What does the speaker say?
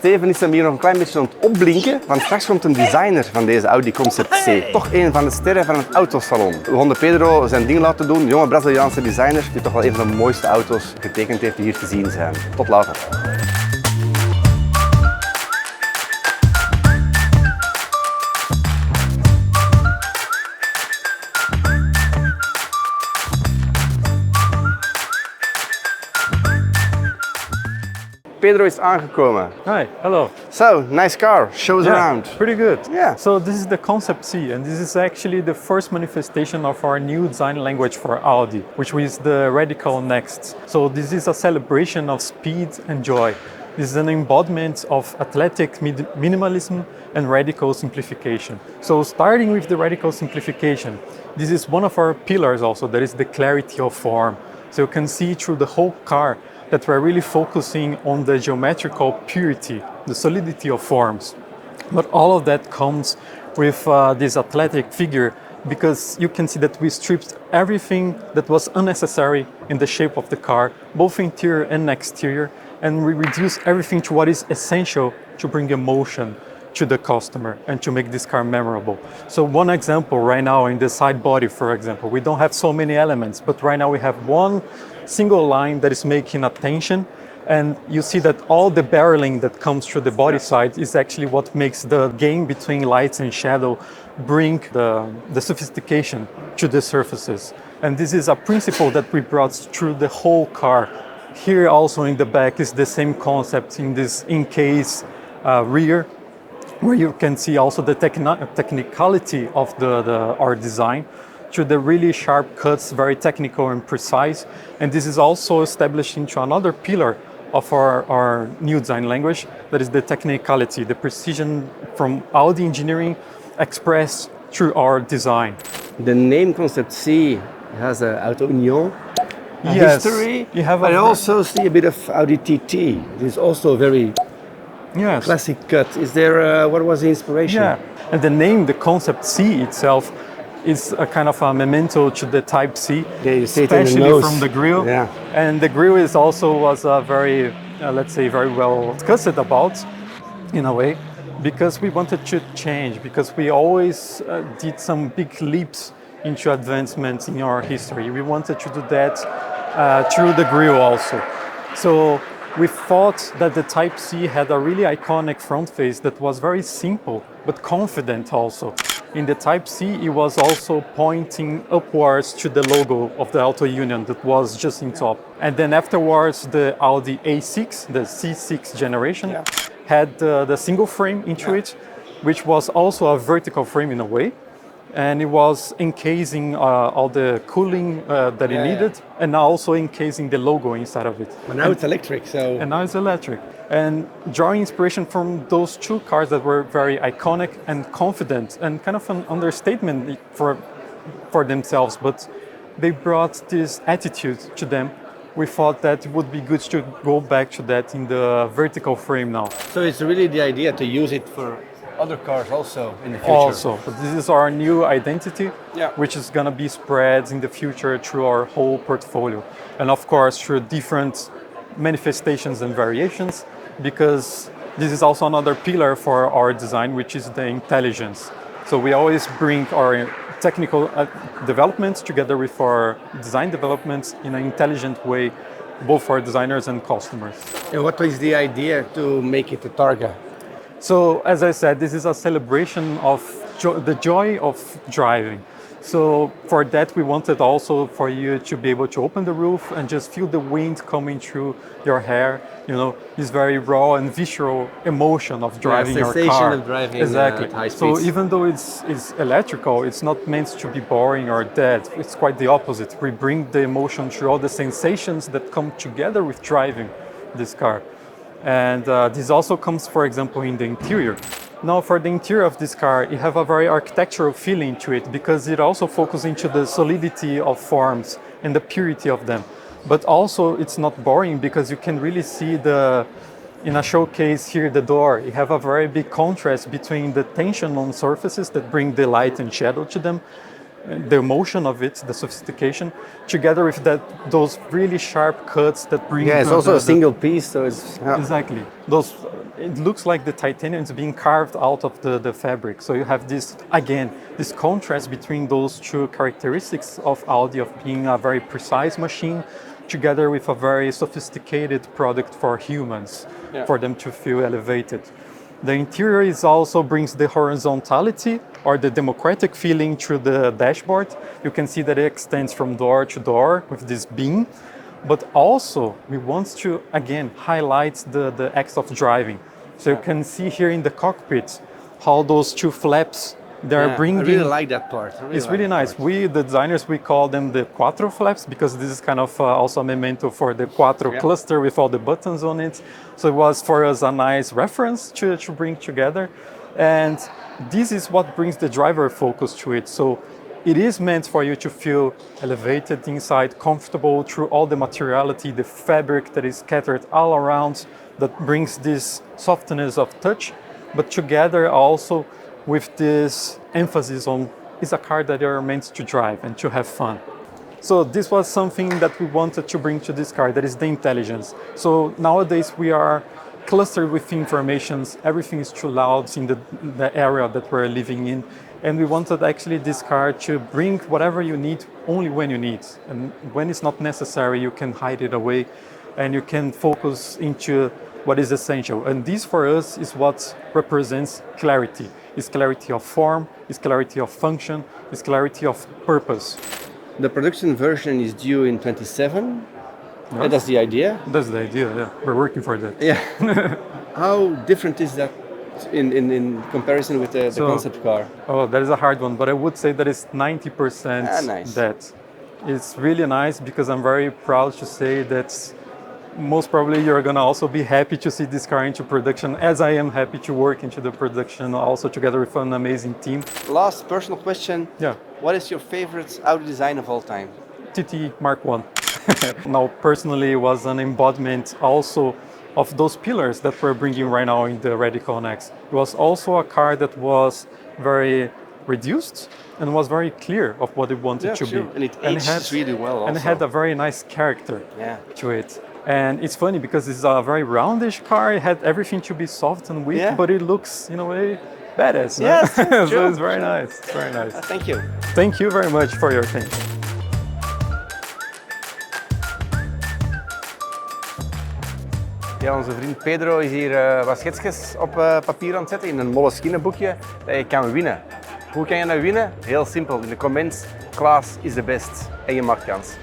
Steven is hem hier nog een klein beetje aan het opblinken, want straks komt een designer van deze Audi Concept C. Toch een van de sterren van het Autosalon. We konden Pedro zijn ding laten doen, een jonge Braziliaanse designer die toch wel een van de mooiste auto's getekend heeft die hier te zien zijn. Tot later. Pedro is aangekomen. Hi, hello. So, nice car. Show us around. Pretty good. Yeah. So this is the Concept C, and this is actually the first manifestation of our new design language for Audi, which is the Radical Next. So this is a celebration of speed and joy. This is an embodiment of athletic minimalism and radical simplification. So starting with the radical simplification, this is one of our pillars also, that is the clarity of form. So you can see through the whole car that we're really focusing on the geometrical purity, the solidity of forms. But all of that comes with this athletic figure, because you can see that we stripped everything that was unnecessary in the shape of the car, both interior and exterior, and we reduce everything to what is essential to bring emotion to the customer and to make this car memorable. So one example right now in the side body, for example, we don't have so many elements, but right now we have one single line that is making attention, and you see that all the barreling that comes through the body side is actually what makes the game between light and shadow bring the sophistication to the surfaces. And this is a principle that we brought through the whole car. Here also in the back is the same concept in this in-case rear, where you can see also the technicality of our design through the really sharp cuts, very technical and precise. And this is also established into another pillar of our new design language, that is the technicality, the precision from Audi engineering expressed through our design. The name Concept C has an Auto Union history, but I also see a bit of Audi TT. It is also a very classic cut. Is there, what was the inspiration? Yeah, and the name, the Concept C itself, is a kind of a memento to the Type C, especially from the grille. Yeah. And the grille was very, let's say, very well discussed about, in a way, because we wanted to change, because we always did some big leaps into advancements in our history. We wanted to do that through the grille also. So we thought that the Type C had a really iconic front face that was very simple, but confident also. In the Type C, it was also pointing upwards to the logo of the Auto Union that was just in top. And then afterwards, the Audi A6, the C6 generation, had the single frame into it, which was also a vertical frame in a way. And it was encasing all the cooling that it needed, and now also encasing the logo inside of it. But now it's electric, so... And now it's electric. And drawing inspiration from those two cars that were very iconic and confident, and kind of an understatement for themselves, but they brought this attitude to them. We thought that it would be good to go back to that in the vertical frame now. So it's really the idea to use it for other cars also in the future? Also, but this is our new identity, which is going to be spread in the future through our whole portfolio. And of course, through different manifestations and variations, because this is also another pillar for our design, which is the intelligence. So we always bring our technical developments together with our design developments in an intelligent way, both for designers and customers. And what was the idea to make it a Targa? So, as I said, this is a celebration of the joy of driving. So for that, we wanted also for you to be able to open the roof and just feel the wind coming through your hair. You know, this very raw and visceral emotion of driving your car. Of driving exactly. At high so speeds. even though it's electrical, it's not meant to be boring or dead. It's quite the opposite. We bring the emotion through all the sensations that come together with driving this car. And this also comes, for example, in the interior. Now, for the interior of this car, you have a very architectural feeling to it because it also focuses into the solidity of forms and the purity of them. But also, it's not boring because you can really see in a showcase here, the door, you have a very big contrast between the tension on surfaces that bring the light and shadow to them, the emotion of it, the sophistication, together with those really sharp cuts that bring. Yeah, it's also a single piece, so it's Exactly. It looks like the titanium is being carved out of the fabric. So you have this contrast between those two characteristics of Audi, of being a very precise machine, together with a very sophisticated product for humans, for them to feel elevated. The interior also brings the horizontality or the democratic feeling through the dashboard. You can see that it extends from door to door with this beam. But also, we want to, again, highlight the act of driving. So you can see here in the cockpit how those two flaps, they're bringing... I really like that part. It's really nice. We, the designers, we call them the quattro flaps because this is kind of also a memento for the quattro cluster with all the buttons on it. So it was for us a nice reference to bring together. And this is what brings the driver focus to it. So it is meant for you to feel elevated inside, comfortable through all the materiality, the fabric that is scattered all around that brings this softness of touch, but together also with this emphasis on it's a car that you're meant to drive and to have fun. So this was something that we wanted to bring to this car, that is the intelligence. So nowadays we are clustered with informations, everything is too loud in the area that we're living in. And we wanted actually this car to bring whatever you need only when you need. And when it's not necessary, you can hide it away and you can focus into what is essential. And this for us is what represents clarity. It's clarity of form, it's clarity of function, it's clarity of purpose. The production version is due in 27. Yeah. That's the idea? That's the idea, yeah. We're working for that. Yeah. How different is that in comparison with the concept car? Oh, that is a hard one, but I would say that it's 90% nice. That. It's really nice because I'm very proud to say that most probably you're going to also be happy to see this car into production, as I am happy to work into the production also together with an amazing team. Last personal question. Yeah. What is your favorite Audi design of all time? TT Mark 1. Now, personally, it was an embodiment also of those pillars that we're bringing right now in the Radical Next. It was also a car that was very reduced and was very clear of what it wanted to be. And it aged really well also. And it had a very nice character to it. And it's funny because it's a very roundish car. It had everything to be soft and weak, but it looks, in a way, badass. Yes, so it's very nice. It's very nice. Thank you. Thank you very much for your attention. Ja, onze vriend Pedro is hier wat schetsjes op papier aan het zetten in een Moleskine-boekje dat je kan winnen. Hoe kan je nou winnen? Heel simpel. In de comments, Klaas is de best en je maakt kans.